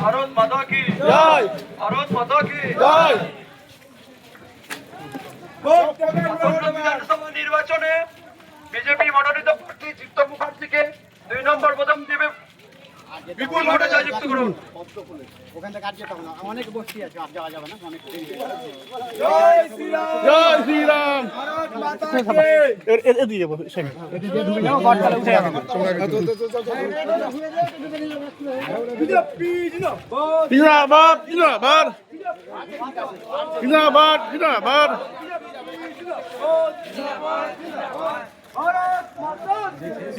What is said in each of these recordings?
ভারত মাতা কি জয়, ভারত মাতা কি জয়। বিধানসভা নির্বাচনে বিজেপি মনোনীত প্রার্থী চিত্ত মুখার্জিকে 2 নম্বর বোতাম দেবে বিপুল ভোটে জয়যুক্ত করুন। ওখান থেকে আর যেতে হবে না, অনেক বস্তি আছে, আর যাওয়া যাবে না, অনেক জয় শ্রীরাম, জয় শ্রীরাম, ভারত মাতা কি। এদিকে যাবো, এদিকে ঢুকে যাও, গড়তলা উঠে যাবে। জিন্দাবাদ, জিন্দাবাদ, জিন্দাবাদ, জিন্দাবাদ।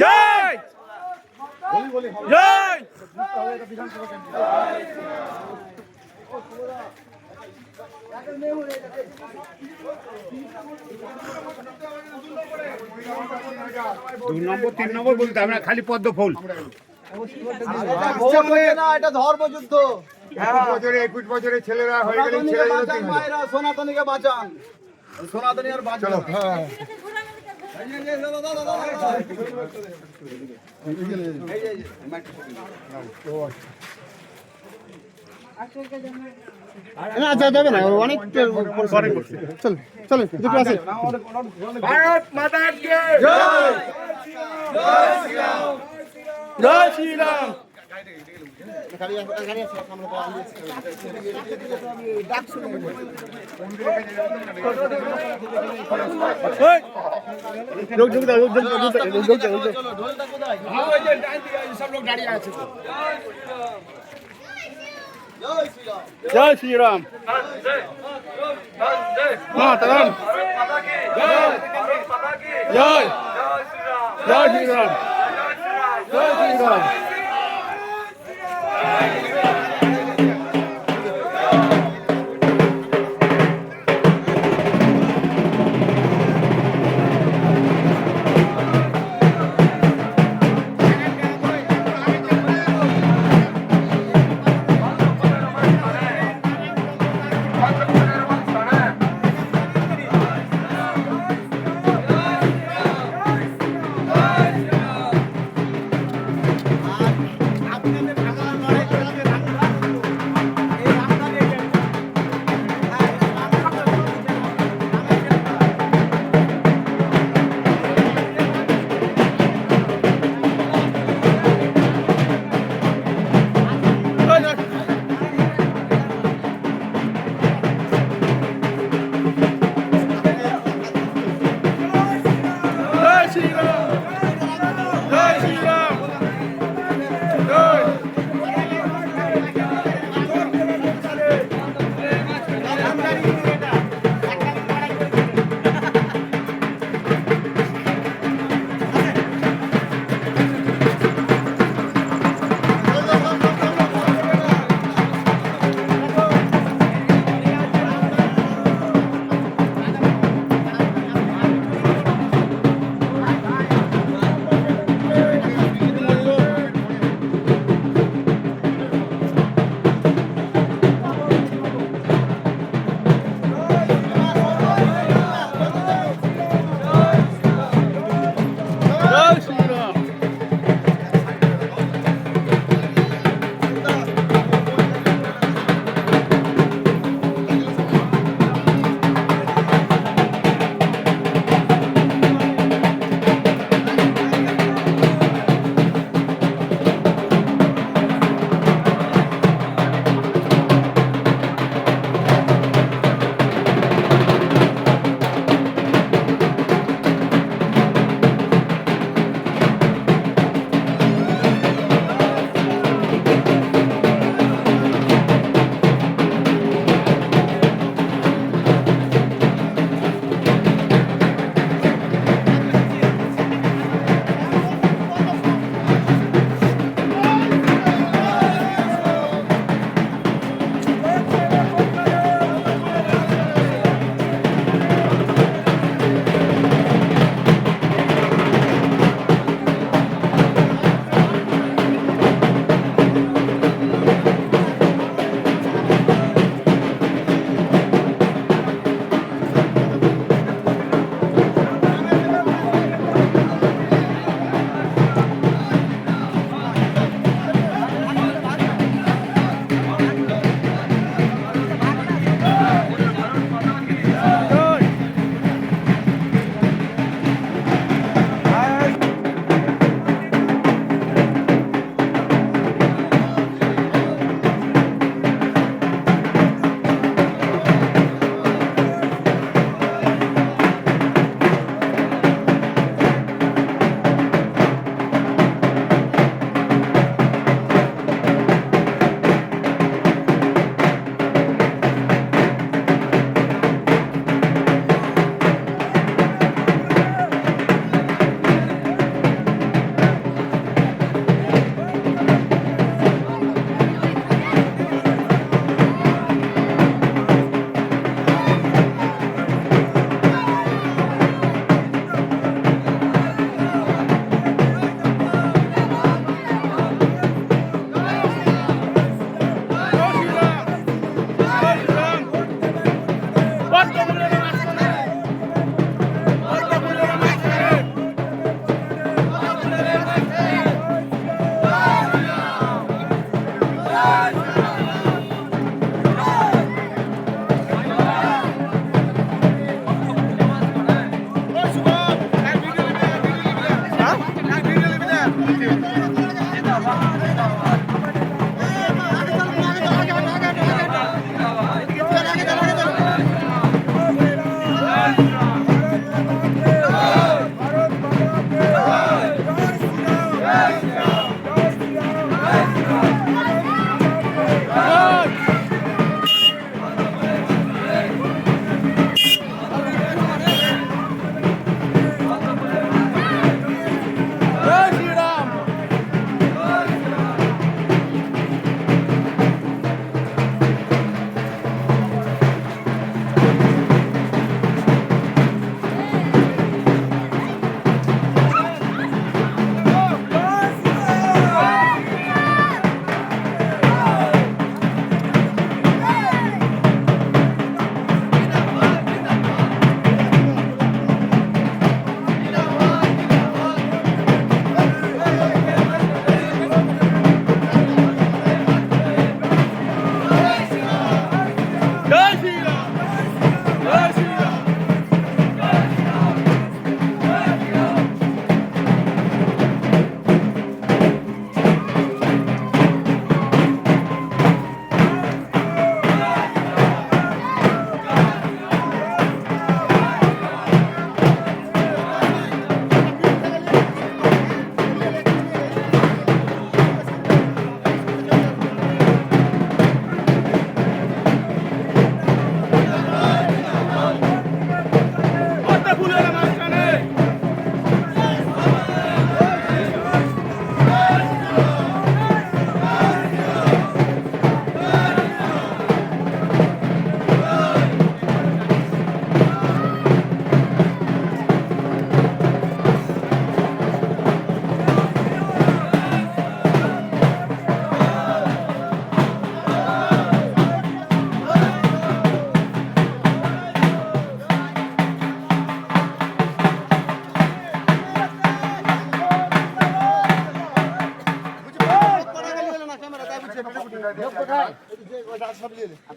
জয় জয়। দুই নম্বর 3 নম্বর বলতে আমরা খালি পদ্ম ফুল এটা ধর্মযুদ্ধ। 21 বছরের ছেলেরা হয়ে গেলে সনাতনীকে বাঁচান, সনাতনী আর বাঁচান। আচ্ছা যাবে না, অনেক চল চল দুটো আছে। ভারত মাতা কি জয়, জয় শ্রীরাম, জয় শ্রীরাম। জয় শ্রীরাম, মাতারাম, জয়, জয় শ্রীরাম, জয় শ্রীরাম।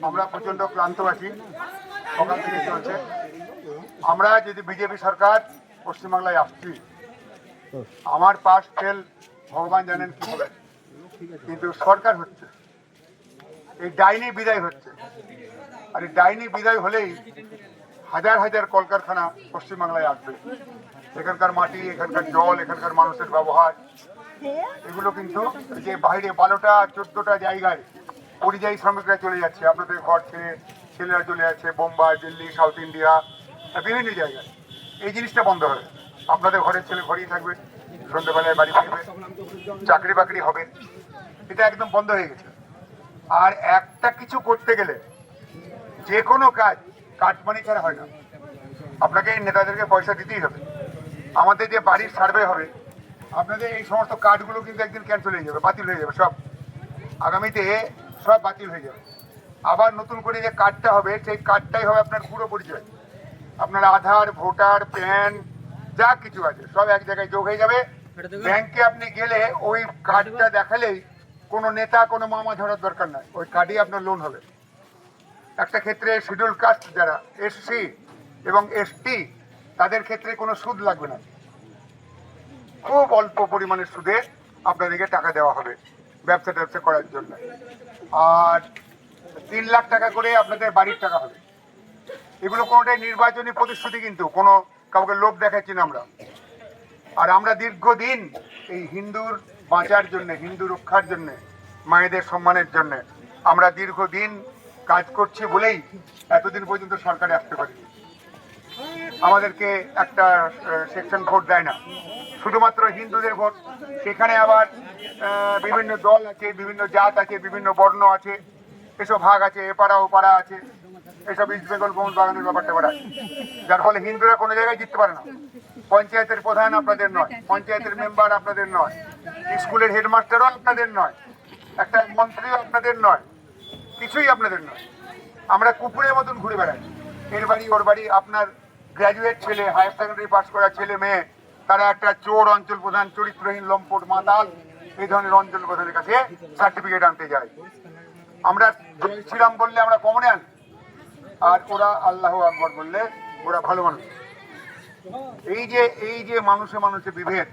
আমরা প্রচন্ড ক্লান্ত আছি, সকাল থেকে চলছে। আমরা যদি বিজেপি সরকার পশ্চিমবাংলায় আসছি, আমার পাস ফেল ভগবান জানেন কি হবে, কিন্তু সরকার হচ্ছে, এই ডাইনি বিদায় হচ্ছে। আর এই ডাইনি বিদায় হলেই হাজার হাজার কলকারখানা পশ্চিমবাংলায় আসবে। এখানকার মাটি, এখানকার জল, এখানকার মানুষের ব্যবহার, এগুলো কিন্তু যে বাইরে 12টা 14টা জায়গায় পরিযায়ী শ্রমিকরা চলে যাচ্ছে, আপনাদের ঘর ছেড়ে ছেলেরা চলে যাচ্ছে বোম্বাই, দিল্লি, সাউথ ইন্ডিয়া, বিভিন্ন জায়গায়। এই জিনিসটা বন্ধ হবে। আপনাদের ঘরের ছেলে ঘরেই থাকবে, সন্ধ্যেবেলায় বাড়ি ফিরবে, চাকরি বাকরি হবে, এটা একদম বন্ধ হয়ে গেছে। আর একটা কিছু করতে গেলে যে কোনো কাজ কাটমানি ছাড়া হয় না, আপনাকে এই নেতাদেরকে পয়সা দিতেই হবে। আমাদের যে বাড়ির সার্ভে হবে, আপনাদের এই সমস্ত কার্ডগুলো কিন্তু একদিন ক্যান্সেল হয়ে যাবে, বাতিল হয়ে যাবে, সব আগামীতে সব বাতিল হয়ে যাবে। আবার নতুন করে যে কার্ডটা হবে, সেই কার্ডটাই হবে আপনার পুরো পরিচয়। আপনার আধার, ভোটার, প্যান যা কিছু আছে সব এক জায়গায় যোগ হয়ে যাবে। ব্যাংকে আপনি গেলে ওই কার্ডটা দেখালেই কোনো নেতা, কোনো মামা ধরার দরকার নাই, ওই কার্ডেই আপনার লোন হবে। একটা ক্ষেত্রে শিডিউল কাস্ট যারা এসসি এবং এসটি, তাদের ক্ষেত্রে কোনো সুদ লাগবে না, খুব অল্প পরিমাণের সুদে আপনাদেরকে টাকা দেওয়া হবে ব্যবসা করার জন্য। আর 3 লাখ টাকা করে আপনাদের বাড়ির টাকা হবে। এগুলো কোনোটাই নির্বাচনী প্রতিশ্রুতি, কিন্তু কোনো কাউকে লোভ দেখাচ্ছি না আমরা। আর আমরা দীর্ঘদিন এই হিন্দুর বাঁচার জন্য, হিন্দু রক্ষার জন্য, মায়েদের সম্মানের জন্য আমরা দীর্ঘদিন কাজ করছি বলেই এতদিন পর্যন্ত সরকারে আসতে পারি। আমাদেরকে একটা সেকশন ভোট দেয় না, শুধুমাত্র হিন্দুদের ভোট। সেখানে আবার বিভিন্ন দল আছে, বিভিন্ন জাত আছে, বিভিন্ন বর্ণ আছে, এসব ভাগ আছে, এপাড়া ওপাড়া আছে, এসব ইস্ট বেঙ্গল মোহন বাগানের ব্যাপারটা বেড়ায়, যার ফলে হিন্দুরা কোনো জায়গায় জিততে পারে না। পঞ্চায়েতের প্রধান আপনাদের নয়, পঞ্চায়েতের মেম্বার আপনাদের নয়, স্কুলের হেডমাস্টারও আপনাদের নয়, একটা মন্ত্রীও আপনাদের নয়, কিছুই আপনাদের নয়। আমরা কুকুরের মতন ঘুরে বেড়াই, এর বাড়ি ওর বাড়ি। আপনার গ্র্যাজুয়েট ছেলে, হায়ার সেকেন্ডারি পাস করা ছেলে মেয়ে, তারা একটা চোর অঞ্চল প্রধান, চরিত্রহীন, লম্পট, মাতাল, এই ধরনের অঞ্চল প্রধানের কাছে সার্টিফিকেট আনতে যায়। আমরা জয় শ্রীরাম বললে আমরা কমনে আনি, আর ওরা আল্লাহ আকবর বললে ওরা ভালো মানুষ। এই যে মানুষে মানুষে বিভেদ,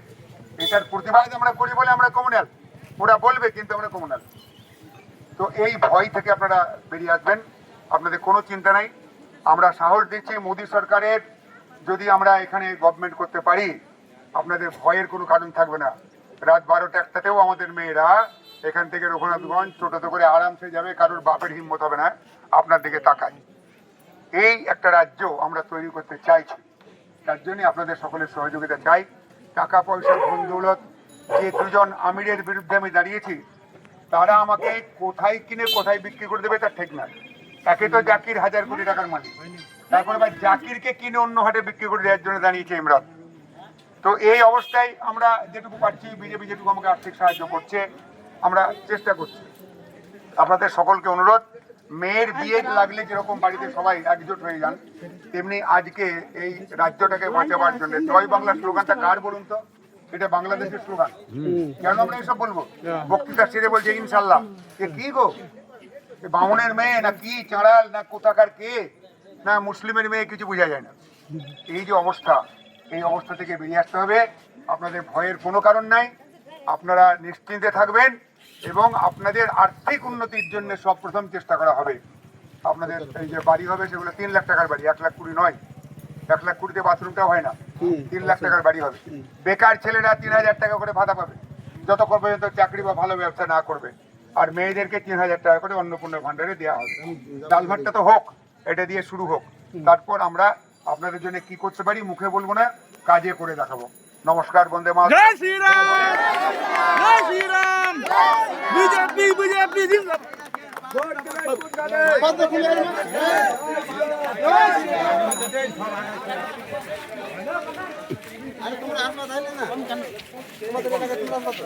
এটার প্রতিবাদ আমরা করি বলে আমরা কমনাল, ওরা বলবে কিন্তু আমরা কমনাল। তো এই ভয় থেকে আপনারা বেরিয়ে আসবেন, আপনাদের কোনো চিন্তা নাই। আমরা সাহস দিচ্ছি, মোদী সরকারের যদি আমরা এখানে গভর্নমেন্ট করতে পারি, আপনাদের ভয়ের কোনো কারণ থাকবে না। রাত 12টা 1টাতেও আমাদের মেয়েরা এখান থেকে রঘুনাথগঞ্জ টোটোতে করে আরামসে যাবে, কারোর বাপের হিম্মত হবে না আপনার দিকে তাকায়। এই একটা রাজ্য আমরা তৈরি করতে চাইছি, তার জন্য আপনাদের সকলের সহযোগিতা চাই। টাকা পয়সা, ধন দৌলত, যে দুজন আমিরের বিরুদ্ধে আমি দাঁড়িয়েছি, তারা আমাকে কোথায় কিনে কোথায় বিক্রি করে দেবে তার ঠিক নাই। একে তো জাকির 1000 কোটি টাকার মালিক, তারপরে আবার জাকিরকে কিনে অন্য হাটে বিক্রি করে দেওয়ার জন্য দাঁড়িয়েছে ইমরান। তো এই অবস্থায় আমরা যেটুকু পারছি, বিজেপি যেটুকু আমাকে আর্থিক সাহায্য করছে, আমরা চেষ্টা করছি। আপনাদের সকলকে অনুরোধ, মেয়ের বিয়ে লাগলে যেরকম বাড়িতে সবাই একজোট হয়ে যান, তেমনি আজকে এই রাজ্যটাকে বাঁচাবার জন্য জয় বাংলা স্লোগানটা কার বলুন তো? এটা বাংলাদেশের স্লোগান। কেন আমরা এসব বলবো? বক্তৃতা সেরে বলছে ইনশাল্লাহ। এ কি গো, বামুনের মেয়ে না কি, চাঁড়াল না কোথাকার কে, না মুসলিমের মেয়ে, কিছু বোঝা যায় না। এই যে অবস্থা, এই অবস্থা থেকে বেরিয়ে আসতে হবে। আপনাদের ভয়ের কোনো কারণ নাই, আপনারা নিশ্চিন্তে থাকবেন এবং আপনাদের আর্থিক উন্নতির জন্য সব প্রথম চেষ্টা করা হবে। আপনাদের এই যে বাড়ি হবে, সেগুলো 3 লাখ টাকার বাড়ি, 1 লাখ 20 নয়। 1 লাখ 20তে বাথরুমটাও হয় না, 3 লাখ টাকার বাড়ি হবে। বেকার ছেলেরা 3000 টাকা করে ভাতা পাবে যতক্ষণ পর্যন্ত চাকরি বা ভালো ব্যবসা না করবে। আর মেয়েদেরকে 3000 টাকা করে অন্নপূর্ণা ভান্ডারে দেওয়া হবে। ডাল ভাতটা তো হোক, এটা দিয়ে শুরু হোক, তারপর আমরা আপনাদের জন্য কি করতে পারি মুখে বলবো না, কাজে করে দেখাবো। নমস্কার, বন্দে মাতরম। জয় শ্রীরাম, জয় শ্রীরাম, বিজেপি বিজেপি জিন্দাবাদ। আরে তোমরা আসবা তাইলে না, তোমাদের এলাকায় তুলার কথা।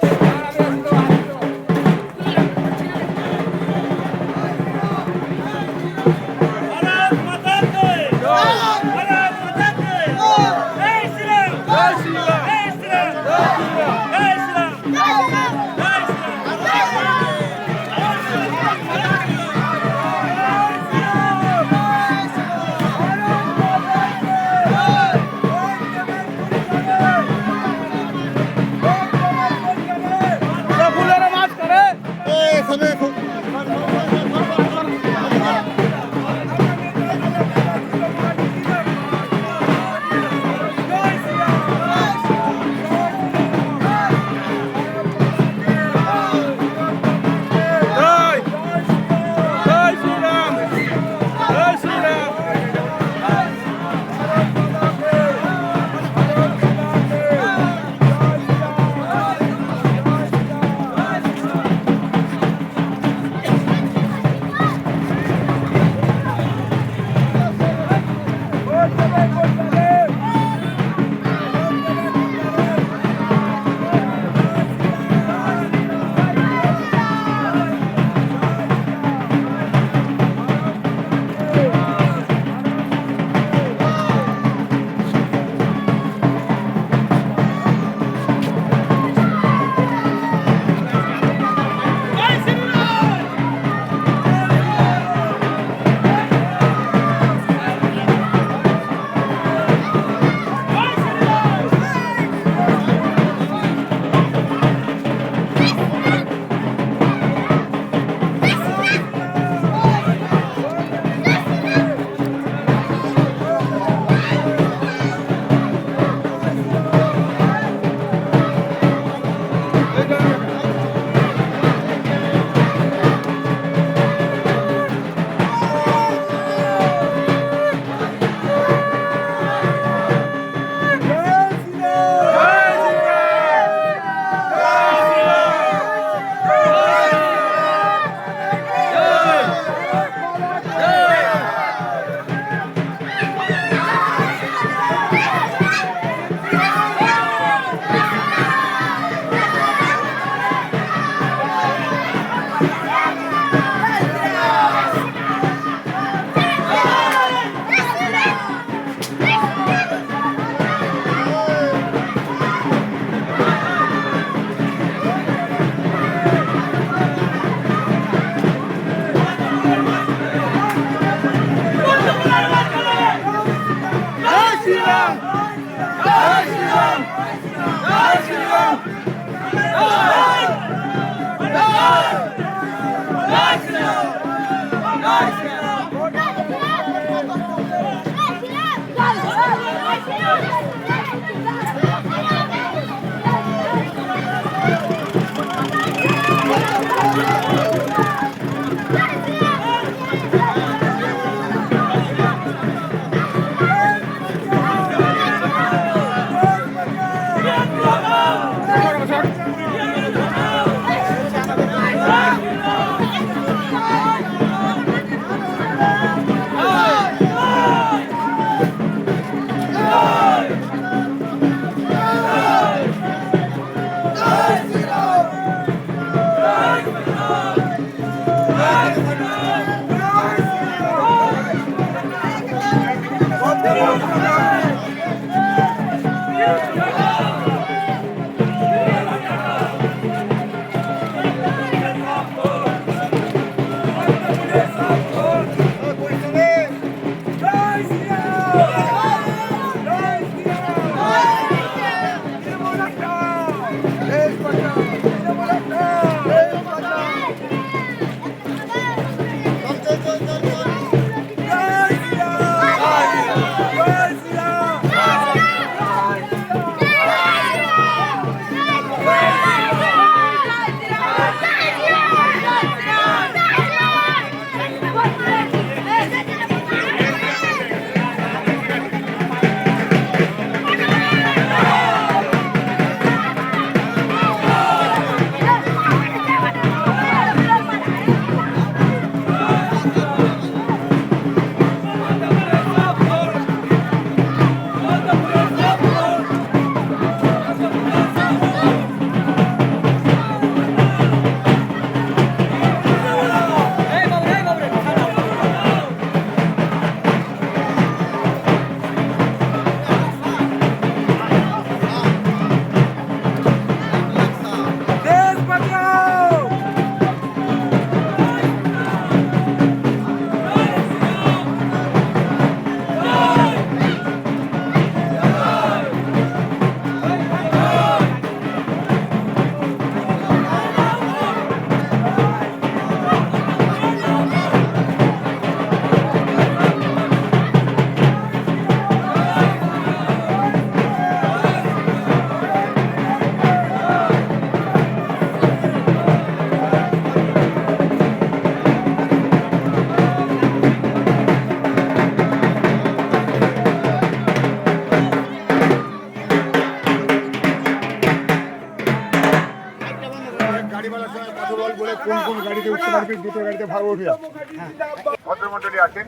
ভদ্রমন্ডলী আছেন,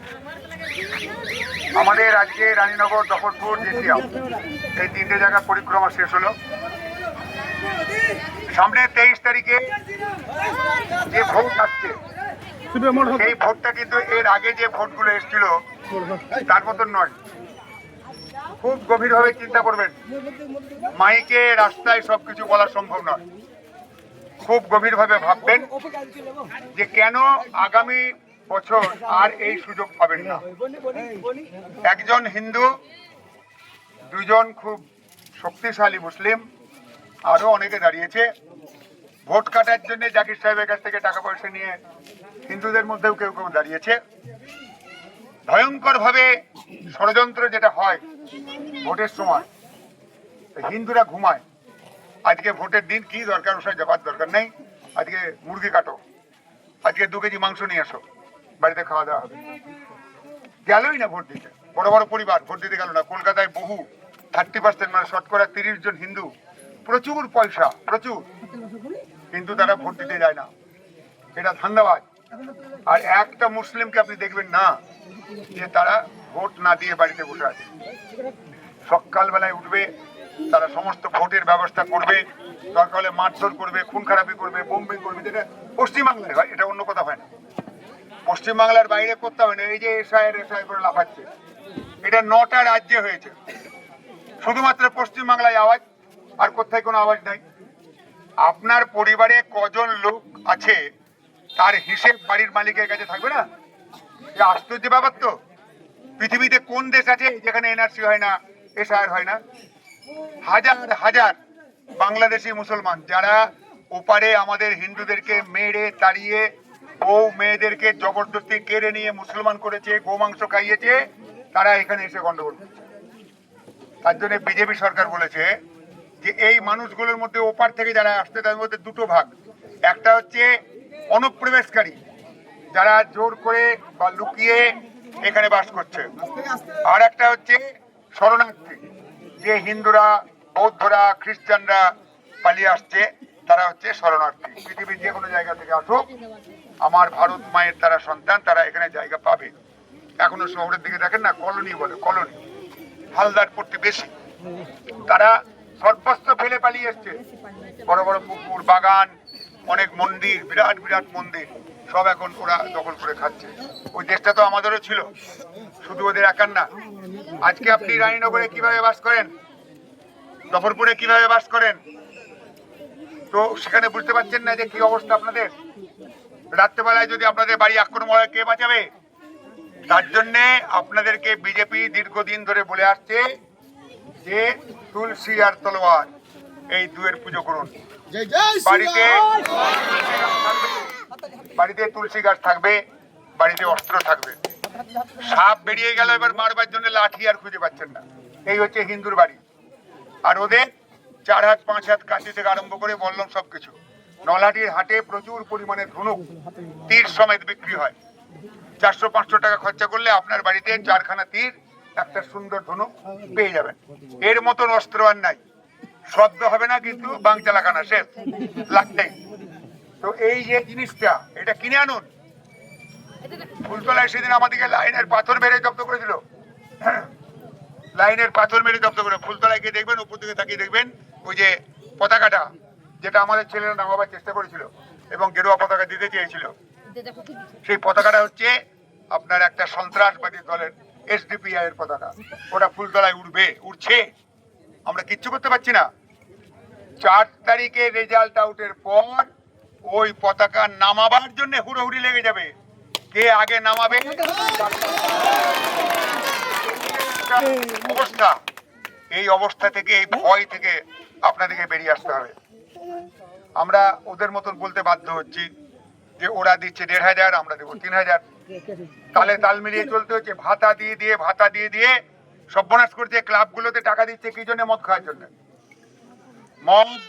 আমাদের আজকে রানীনগর, দখলপুর, দেশিয়া এই তিনটে জায়গা পরিক্রমা শেষ হলো। সামনে 23 তারিখে যে ভোট আসছে এই ভোটটা কিন্তু এর আগে যে ভোটগুলো এসেছিল তার মতন নয়। খুব গভীরভাবে চিন্তা করবেন, মাইকে রাস্তায় সবকিছু বলা সম্ভব নয়। খুব গভীরভাবে ভাববেন যে কেন আগামী বছর আর এই সুযোগ পাবেন না। একজন হিন্দু, দুজন খুব শক্তিশালী মুসলিম, আরো অনেকে দাঁড়িয়েছে ভোট কাটার জন্য। জাকির সাহেবের কাছ থেকে টাকা পয়সা নিয়ে হিন্দুদের মধ্যেও কেউ কেউ দাঁড়িয়েছে। ভয়ঙ্কর ভাবে ষড়যন্ত্র যেটা হয় ভোটের সময়, হিন্দুরা ঘুমায়। আজকে ভোটের দিন, কি দরকার ওসব যাবার দরকার নেই। আজকে মুরগি কাটো, আজকে 2 কেজি মাংস নিয়ে আসো, বাড়িতে খাওয়া দাওয়া হবে। গেলই না ভোট দিতে, বড় বড় পরিবার ভোট দিতে গেল না। কলকাতায় বহু 30% মানে শতকরা 30 জন হিন্দু, প্রচুর পয়সা, প্রচুর, কিন্তু তারা ভোট দিতে যায় না। এটা ধান্দাবাজ। আর একটা মুসলিমকে আপনি দেখবেন না যে তারা ভোট না দিয়ে বাড়িতে বসে আছে। সকালবেলায় উঠবে, তারা সমস্ত ভোটের ব্যবস্থা করবে, দরকার হলে মারধর করবে, খুন খারাপি করবে, বোম্বিং করবে। যেটা পশ্চিমবাংলায় হয়, এটা অন্য কথা হয় না। পশ্চিমবাংলার বাইরে করতে হবে না। এই যে এসআই করে লাফাচ্ছে, এটা 9টা রাজ্যে হয়েছে। শুধুমাত্র পশ্চিমবাংলায় আওয়াজ, আর কোথায় কোনো আওয়াজ নাই। আপনার পরিবারে কজন লোক আছে তার হিসেব বাড়ির মালিকের কাছে থাকবে না? আশ্চর্য ব্যাপার তো। পৃথিবীতে কোন দেশ আছে যেখানে এনআরসি হয় না, এসআইআর হয় না? হাজার হাজার বাংলাদেশি মুসলমান যারা ওপারে আমাদের হিন্দুদেরকে মেরে তাড়িয়ে বউ মেয়েদেরকে জবরদস্তি কেড়ে নিয়ে মুসলমান করেছে, গোমাংস খাইয়েছে, তারা এখানে এসে গন্ডগোল করছে। তার জন্য বিজেপি সরকার বলেছে যে এই মানুষগুলোর মধ্যে ওপার থেকে যারা আসছে তাদের মধ্যে দুটো ভাগ। একটা হচ্ছে অনুপ্রবেশকারী, যারা জোর করে বা লুকিয়ে এখানে বাস করছে, আর একটা হচ্ছে শরণার্থী, যে হিন্দুরা, বৌদ্ধরা, খ্রিস্টানরা পালিয়ে আসছে, তারা হচ্ছে শরণার্থী। পৃথিবীর যে কোনো জায়গা থেকে আসুক, আমার ভারত মায়ের তারা সন্তান, তারা এখানে জায়গা পাবে। এখনো শহরের দিকে দেখেন না, কলোনি বলে, কলোনি হালদার পট্টি বেশি, তারা সর্বস্ব ফেলে পালিয়ে এসছে। বড় বড় পুকুর, বাগান, অনেক মন্দির, বিরাট বিরাট মন্দির, সব এখন ওরা দখল করে খাচ্ছে। ওই দেশটা তো আমাদেরও ছিল, শুধু ওদের একার না। আজকে আপনি রানীনগরে কিভাবে বাস করেন, জফরপুরে কিভাবে বাস করেন, তো সেখানে বুঝতে পারছেন না যে কি অবস্থা আপনাদের। রাত্রেবেলায় যদি আপনাদের বাড়ি আক্রমণ হয়, কে বাঁচাবে? তার জন্য আপনাদেরকে বিজেপি দীর্ঘদিন ধরে বলে আসছে যে তুলসী আর তলোয়ার, এই দুয়ের পুজো করুন। বাড়িতে তুলসী গাছ থাকবে, বাড়িতে অস্ত্র থাকবে। সাপ বেরিয়ে গেল, এবার মারবার জন্য লাঠি আর খুঁজে পাচ্ছেন না। এই হচ্ছে হিন্দুর বাড়ি। আর ওদের 4 হাত 5 হাত কাশি থেকে আরম্ভ করে বললাম সবকিছু। নলহাটির হাটে প্রচুর পরিমাণে ধনুক তীর সমেত বিক্রি হয়। 400-500 টাকা খরচা করলে আপনার বাড়িতে 4খানা তীর, একটা সুন্দর ধনুক পেয়ে যাবেন। এর মতন অস্ত্র আর নাই। শব্দ হবে না, কিন্তু বাংচা লাগানো শেষ, লাগতেই। তো এই যে জিনিসটা, এটা কিনে আনুন। ফুলতলায় সেদিন আমাদেরকে লাইনের পাথর মেরে জব্দ করেছিল, লাইনের পাথর মেরে জব্দ করে। ফুলতলায় গিয়ে দেখবেন, উপর দিকে তাকিয়ে দেখবেন ওই যে পতাকাটা, যেটা আমাদের ছেলেরা নামাবার চেষ্টা করেছিল এবং গেরুয়া পতাকা দিতে চেয়েছিল, সেই পতাকাটা হচ্ছে আপনার একটা সন্ত্রাসবাদী দলের এসডিপিআই এর পতাকা। ওটা ফুলতলায় উঠবে, উঠছে, আমরা কিচ্ছু করতে পারছি না। 4 তারিখে রেজাল্ট আউটের পর ওই পতাকা নামাবার জন্য হুড়োহুড়ি লেগে যাবে। কে আগে নামাবে অবস্থা, এই অবস্থা থেকে, এই ভয় থেকে আপনাদেরকে বেরিয়ে আসতে হবে। আমরা ওদের মতন বলতে বাধ্য হচ্ছি যে ওরা দিচ্ছে 1500, আমরা দেবো 3000। তালে তাল মিলিয়ে চলতে হচ্ছে। ভাতা দিয়ে দিয়ে সর্বনাশ করছে। ক্লাবগুলোতে টাকা দিচ্ছে কি জন্য? মদ খাওয়ার জন্য। মদ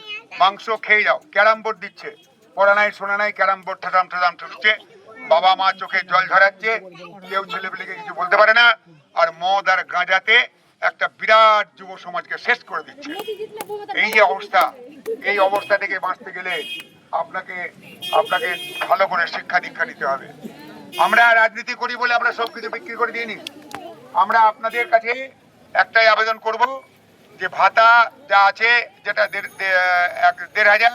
মাংস খেয়ে যাও। ক্যারাম বোর্ড দিচ্ছে, পড়া নাই শোনা নাই, ক্যারাম বোর্ড ঠাটাম ঠাটাম ঠুকছে। বাবা মা চোখে জল ঝরাচ্ছে, কেউ ছেলেপেলেকে কিছু বলতে পারে না। আর মদ আর গাঁজাতে একটা বিরাট যুব সমাজকে শেষ করে দিচ্ছে। এই যে অবস্থা, এই অবস্থা থেকে বাঁচতে গেলে আপনাকে ভালো করে শিক্ষা দীক্ষা নিতে হবে। আমরা রাজনীতি করি বলে আমরা সবকিছু বিক্রি করে দিইনি। আমরা আপনাদের কাছে একটাই আবেদন করব যে ভাতা যা আছে, যেটা 1500,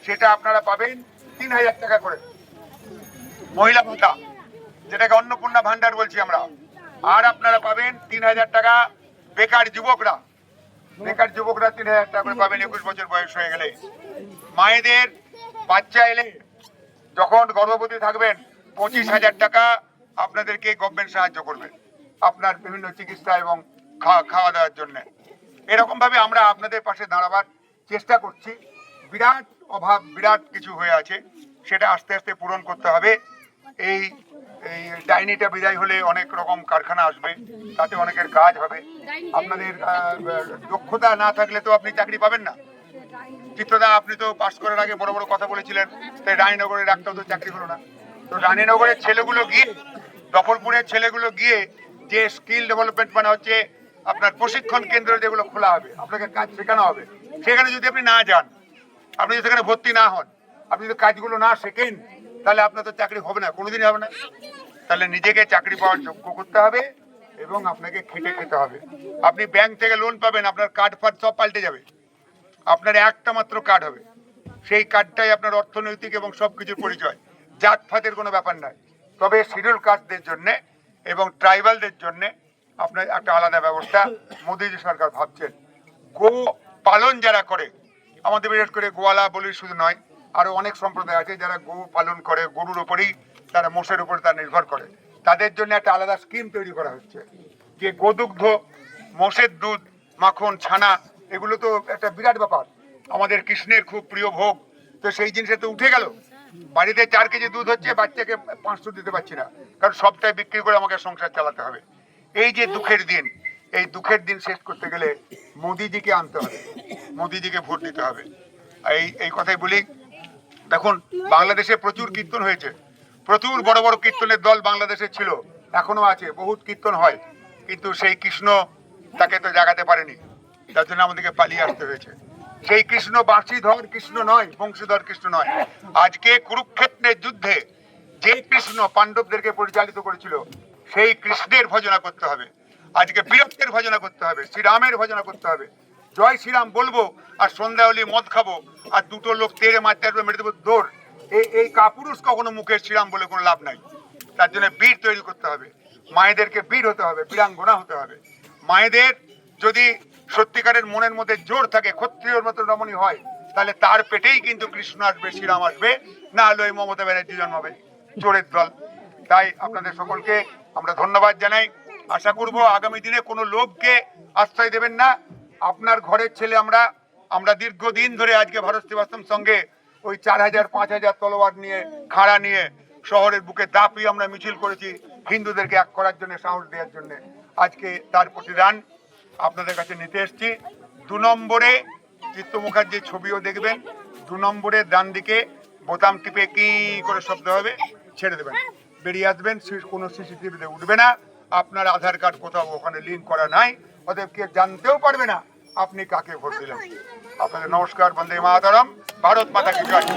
সেটা আপনারা পাবেন 3000 টাকা করে। মহিলা ভাতা, যেটাকে অন্নপূর্ণা ভান্ডার বলছি আমরা, আর আপনারা পাবেন 3000 টাকা। বেকার যুবকরা 3000 টাকা করে পাবেন 21 বছর বয়স হয়ে গেলে। মায়েদের বাচ্চা এলে, যখন গর্ভবতী থাকবেন, 25,000 টাকা আপনাদেরকে গভর্নমেন্ট সাহায্য করবে আপনার বিভিন্ন চিকিৎসা এবং খাওয়া দাওয়ার জন্য। এরকম ভাবে আমরা আপনাদের পাশে দাঁড়াবার চেষ্টা করছি। বিরাট অভাব, বিরাট কিছু হয়ে আছে, সেটা আস্তে আস্তে পূরণ করতে হবে। এই ডাইনিটা বিদায় হলে অনেক রকম কারখানা আসবে, তাতে অনেকের কাজ হবে। আপনাদের দক্ষতা না থাকলে তো আপনি চাকরি পাবেন না। চিত্রদা, আপনি তো পাস করার আগে বড় বড় কথা বলেছিলেন, তাই রানীনগরের একটাও তো চাকরি হলো না। তো রানীনগরের ছেলেগুলো গিয়ে, দফরপুরের ছেলেগুলো গিয়ে যে স্কিল ডেভেলপমেন্ট মানে হচ্ছে আপনার প্রশিক্ষণ কেন্দ্র যেগুলো খোলা হবে, আপনাকে কাজ শেখানো হবে, সেখানে যদি আপনি না যান, আপনি যদি সেখানে ভর্তি না হন, আপনি যদি কাজগুলো না শেখেন, তাহলে আপনার তো চাকরি হবে না, কোনোদিনই হবে না। তাহলে নিজেকে চাকরি পাওয়ার যোগ্য করতে হবে এবং আপনাকে খেটে খেতে হবে। আপনি ব্যাংক থেকে লোন পাবেন, আপনার কার্ড ফার্ড সব পাল্টে যাবে। আপনার একটা মাত্র কার্ড হবে, সেই কার্ডটাই আপনার অর্থনৈতিক এবং সবকিছুর পরিচয়। জাতফাতের কোনো ব্যাপার নাই। তবে শিডিউল কাস্টদের জন্য এবং ট্রাইবালদের জন্য আপনার একটা আলাদা ব্যবস্থা মোদীজি সরকার ভাবছেন। গো পালন যারা করে, আমাদের বিশেষ করে গোয়ালা বলি শুধু নয়, আরো অনেক সম্প্রদায় আছে যারা গো পালন করে, গরুর উপরেই তারা, মোষের উপরে তারা নির্ভর করে। তাদের জন্য একটা আলাদা স্কিম তৈরি করা হচ্ছে যে গোদুগ্ধ, মোষের দুধ মাখন ছানা, এগুলো তো একটা বিরাট ব্যাপার, আমাদের কৃষ্ণের খুব প্রিয় ভোগ। তো সেই জিনিসে তো উঠে গেল। বাড়িতে 4 কেজি দুধ হচ্ছে, বাচ্চাকে 500 দিতে পারছি না, কারণ সবটাই বিক্রি করে আমাকে সংসার চালাতে হবে। এই যে দুঃখের দিন, এই দুঃখের দিন শেষ করতে গেলে মোদিজিকে আনতে হবে, মোদিজিকে ভোট দিতে হবে। এই কথাই বলি। দেখুন, বাংলাদেশে প্রচুর কীর্তন হয়েছে, প্রচুর বড় বড় কীর্তনের দল বাংলাদেশে ছিল, এখনো আছে, বহুত কীর্তন হয়, কিন্তু সেই কৃষ্ণ তাকে তো জাগাতে পারেনি, তার জন্য আমাদেরকে পালিয়ে আসতে হয়েছে। সেই কৃষ্ণ বাঁশিধর কৃষ্ণ নয়, বংশীধর কৃষ্ণ নয়। আজকে কুরুক্ষেত্রের যুদ্ধে যে কৃষ্ণ পাণ্ডবদেরকে পরিচালিত করেছিল, সেই কৃষ্ণের ভজনা করতে হবে। আজকে বীরত্বের ভজনা করতে হবে, শ্রীরামের ভজনা করতে হবে। জয় শ্রীরাম বলবো আর সন্ধ্যা হলে মদ খাবো আর দুটো লোক তেড়ে মারতে আসবে, মেরে দেবো দৌড়। এই কাপুরুষ কখনো মুখে শ্রীরাম বলে কোনো লাভ নাই। তার জন্য বীর তৈরি করতে হবে, মায়েদেরকে বীর হতে হবে, বীরাঙ্গনা হতে হবে। মায়েদের যদি সত্যিকারের মনের মধ্যে জোর থাকে, ক্ষত্রিয়র মতো রমণী হয়, তাহলে তার পেটেই কিন্তু কৃষ্ণ আসবে, শ্রীরাম আসবে, না হলে ওই মমতা ব্যানার্জি জন্মাবে, চোরের দল। তাই আপনাদের সকলকে আমরা ধন্যবাদ জানাই। আশা করব আগামী দিনে কোনো লোককে আশ্রয় দেবেন না। আপনার ঘরের ছেলে আমরা দীর্ঘদিন ধরে আজকে ভারত সেবাশ্রম সঙ্গে ওই 4000-5000 তলোয়ার নিয়ে, খাড়া নিয়ে শহরের বুকে দাপিয়ে আমরা মিছিল করেছি, হিন্দুদেরকে এক করার জন্য, সাহস দেওয়ার জন্য। আজকে তার প্রতিদান আপনাদের কাছে নিতে এসেছি। 2 নম্বরে চিত্ত মুখার্জির ছবিও দেখবেন, 2 নম্বরের ডান দিকে বোতাম টিপে কি করে শব্দ হবে, ছেড়ে দেবেন, বেরিয়ে আসবেন। কোনো সিসিটিভিতে উঠবে না, আপনার আধার কার্ড কোথাও ওখানে লিঙ্ক করা নাই, অতএব কেউ জানতেও পারবে না আপনি কাকে ভোট দিলেন। আপনাদের নমস্কার, বন্দে মাতরম, ভারত মাতা কি জয়।